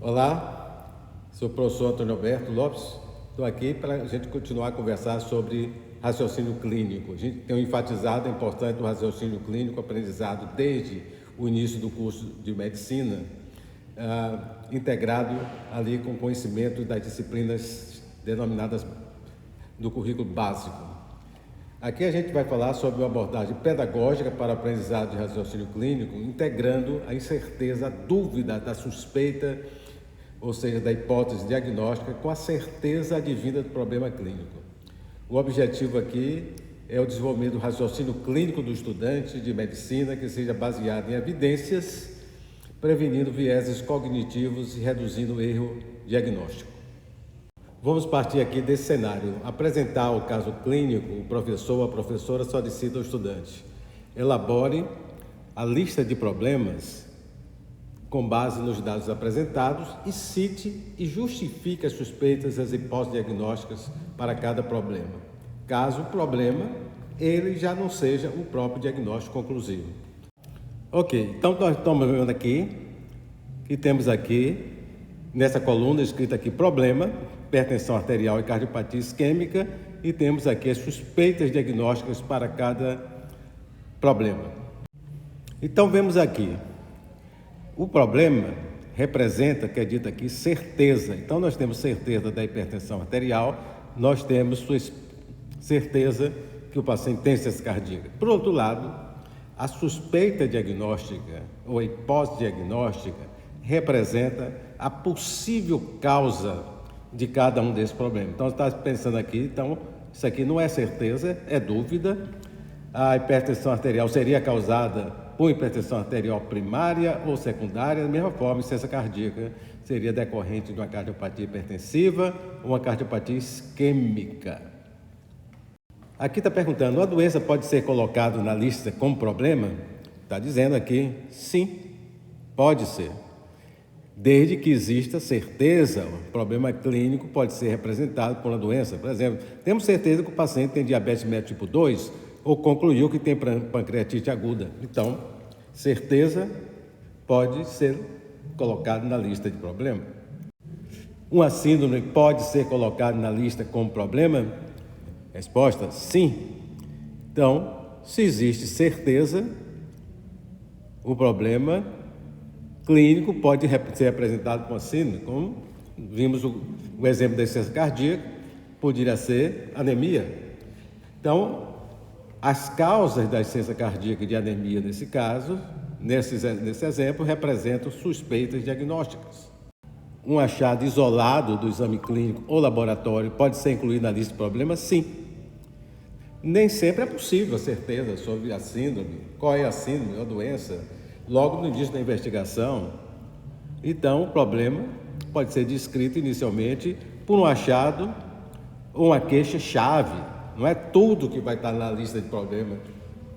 Olá, sou o professor Antônio Alberto Lopes. Estou aqui para a gente continuar a conversar sobre raciocínio clínico. A gente tem enfatizado a importância do raciocínio clínico aprendizado desde o início do curso de medicina, integrado ali com conhecimento das disciplinas denominadas do currículo básico. Aqui a gente vai falar sobre uma abordagem pedagógica para o aprendizado de raciocínio clínico, integrando a incerteza, a dúvida, da suspeita, ou seja, da hipótese diagnóstica, com a certeza advinda do problema clínico. O objetivo aqui é o desenvolvimento do raciocínio clínico do estudante de medicina que seja baseado em evidências, prevenindo vieses cognitivos e reduzindo o erro diagnóstico. Vamos partir aqui desse cenário. Apresentar o caso clínico, o professor ou a professora solicita ao estudante: elabore a lista de problemas com base nos dados apresentados e cite e justifique as suspeitas e as hipóteses diagnósticas para cada problema. Caso o problema, ele já não seja o próprio diagnóstico conclusivo. Ok, então nós estamos vendo aqui que temos aqui, nessa coluna escrita aqui, problema, hipertensão arterial e cardiopatia isquêmica, e temos aqui as suspeitas diagnósticas para cada problema. Então vemos aqui, o problema representa, que é dito aqui, certeza. Então nós temos certeza da hipertensão arterial, nós temos certeza que o paciente tem insuficiência cardíaca. Por outro lado, a suspeita diagnóstica ou a hipótese diagnóstica representa a possível causa de cada um desses problemas. Então, você está pensando aqui, então, isso aqui não é certeza, é dúvida. A hipertensão arterial seria causada por hipertensão arterial primária ou secundária. Da mesma forma, a insuficiência cardíaca seria decorrente de uma cardiopatia hipertensiva ou uma cardiopatia isquêmica. Aqui está perguntando, a doença pode ser colocada na lista como problema? Está dizendo aqui, sim, pode ser. Desde que exista certeza, o problema clínico pode ser representado por uma doença. Por exemplo, temos certeza que o paciente tem diabetes mellitus tipo 2 ou concluiu que tem pancreatite aguda. Então, certeza pode ser colocado na lista de problema. Uma síndrome pode ser colocada na lista como problema? Resposta, sim. Então, se existe certeza, o problema clínico pode ser apresentado com a síndrome, como vimos o exemplo da insuficiência cardíaca, poderia ser anemia. Então, as causas da insuficiência cardíaca e de anemia, nesse caso, nesse exemplo, representam suspeitas diagnósticas. Um achado isolado do exame clínico ou laboratório pode ser incluído na lista de problemas? Sim. Nem sempre é possível a certeza sobre a síndrome, qual é a síndrome, a doença, logo no início da investigação. Então, o problema pode ser descrito inicialmente por um achado ou uma queixa-chave. Não é tudo que vai estar na lista de problemas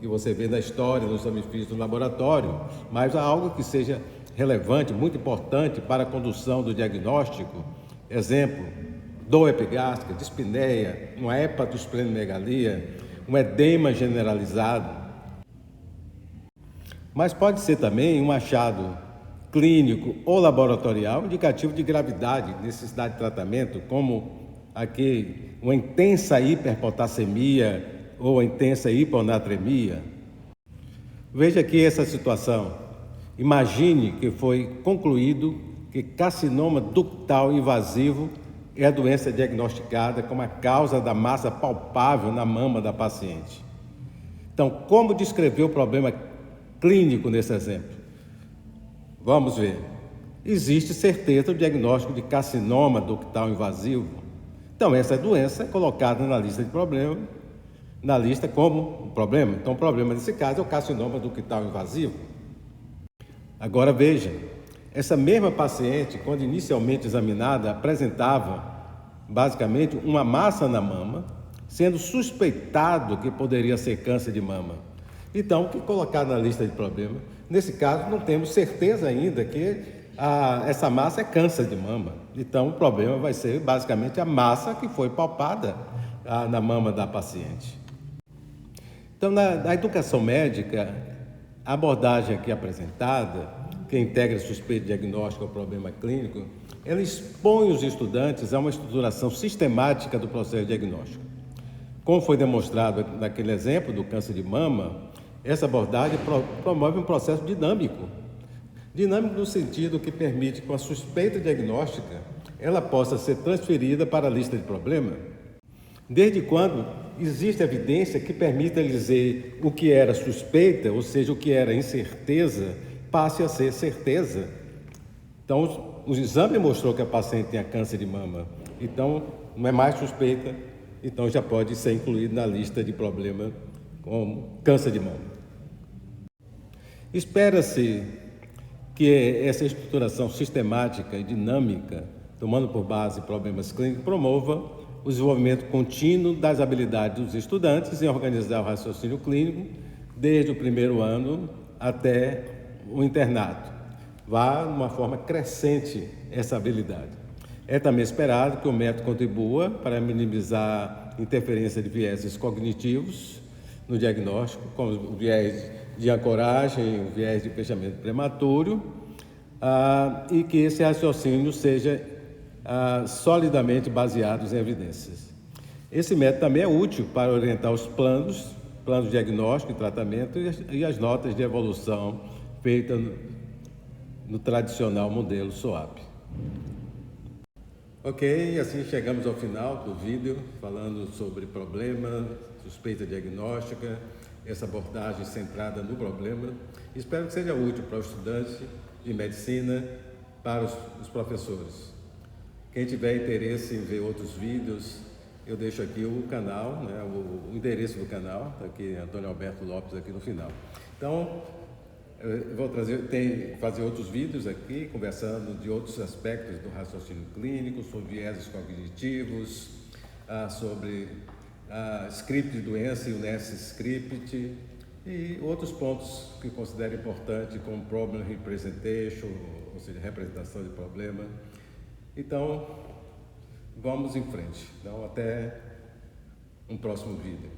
que você vê na história, no exame físico, no laboratório, mas algo que seja relevante, muito importante para a condução do diagnóstico. Exemplo, dor epigástrica, dispneia, uma hepatosplenomegalia, um edema generalizado. Mas pode ser também um achado clínico ou laboratorial indicativo de gravidade, necessidade de tratamento, como aqui uma intensa hiperpotassemia ou intensa hiponatremia. Veja aqui essa situação. Imagine que foi concluído que carcinoma ductal invasivo é a doença diagnosticada como a causa da massa palpável na mama da paciente. Então, como descrever o problema clínico nesse exemplo? Vamos ver. Existe certeza do diagnóstico de carcinoma ductal invasivo. Então, essa doença é colocada na lista de problemas, na lista como um problema. Então, o problema nesse caso é o carcinoma ductal invasivo. Agora veja, essa mesma paciente, quando inicialmente examinada, apresentava basicamente uma massa na mama, sendo suspeitado que poderia ser câncer de mama. Então, o que colocar na lista de problemas? Nesse caso, não temos certeza ainda que essa massa é câncer de mama. Então, o problema vai ser basicamente a massa que foi palpada na mama da paciente. Então, na educação médica, a abordagem aqui apresentada que integra suspeita diagnóstico ao problema clínico, ela expõe os estudantes a uma estruturação sistemática do processo diagnóstico. Como foi demonstrado naquele exemplo do câncer de mama, essa abordagem promove um processo dinâmico. Dinâmico no sentido que permite que a suspeita diagnóstica ela possa ser transferida para a lista de problema, desde quando existe evidência que permita dizer o que era suspeita, ou seja, o que era incerteza, passe a ser certeza. Então, o exame mostrou que a paciente tinha câncer de mama, então não é mais suspeita, então já pode ser incluído na lista de problema como câncer de mama. Espera-se que essa estruturação sistemática e dinâmica, tomando por base problemas clínicos, promova o desenvolvimento contínuo das habilidades dos estudantes em organizar o raciocínio clínico desde o primeiro ano até o internato. Vá de uma forma crescente essa habilidade. É também esperado que o método contribua para minimizar interferência de vieses cognitivos no diagnóstico, como o viés de ancoragem, o viés de fechamento prematuro, e que esse raciocínio seja solidamente baseado em evidências. Esse método também é útil para orientar os planos de diagnóstico e tratamento e as notas de evolução feitas no tradicional modelo SOAP. Ok, assim chegamos ao final do vídeo, falando sobre problema, suspeita diagnóstica, essa abordagem centrada no problema. Espero que seja útil para os estudantes de medicina, para os professores. Quem tiver interesse em ver outros vídeos, eu deixo aqui o canal, né, o endereço do canal, está aqui Antônio Alberto Lopes aqui no final. Então, eu vou fazer outros vídeos aqui, conversando de outros aspectos do raciocínio clínico, sobre vieses cognitivos, sobre script de doença e o NESS script, e outros pontos que considero importantes, como problem representation, ou seja, representação de problema. Então, vamos em frente. Então, até um próximo vídeo.